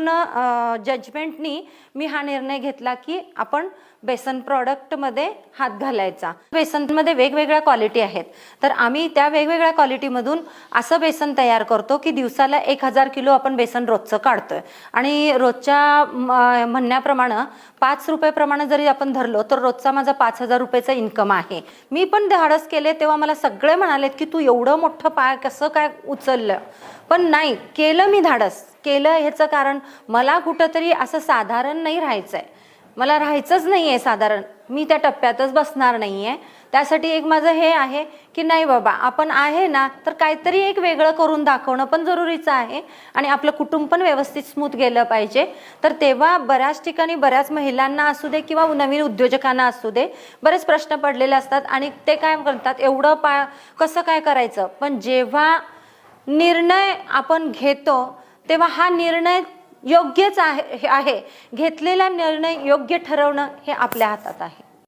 पूर्ण जजमेंटनी मी हा निर्णय घेतला की आपण बेसन प्रॉडक्टमध्ये हात घालायचा। बेसनमध्ये वेगवेगळ्या क्वालिटी आहेत, तर आम्ही त्या वेगवेगळ्या क्वालिटीमधून असं बेसन तयार करतो की दिवसाला 1000 किलो आपण बेसन रोजचं काढतोय आणि रोजच्या म्हणण्याप्रमाणे 5 रुपये प्रमाणे जरी आपण धरलो तर रोजचा माझा 5000 रुपयाचा इन्कम आहे। मी पण धाडस केले तेव्हा मला सगळे म्हणालेत की तू एवढं मोठं पाय कसं काय उचललं, पण नाही केलं, मी धाडस केलं। ह्याचं कारण मला कुठंतरी असं साधारण नाही राहायचंय, मला राहायचंच नाहीये साधारण, मी त्या टप्प्यातच बसणार नाहीये। त्यासाठी एक माझं हे आहे की नाही बाबा, आपण आहे ना तर काहीतरी एक वेगळं करून दाखवणं पण जरुरीचं आहे आणि आपलं कुटुंब पण व्यवस्थित स्मूथ गेलं पाहिजे। तर तेव्हा बऱ्याच ठिकाणी बऱ्याच महिलांना असू दे किंवा नवीन उद्योजकांना असू दे बरेच प्रश्न पडलेले असतात आणि ते काय म्हणतात एवढं कसं काय करायचं, पण जेव्हा निर्णय आपण घेतो तेव्हा हा निर्णय योग्यच आहे, घेतलेला निर्णय योग्य ठरवणं हे आपल्या हातात आहे।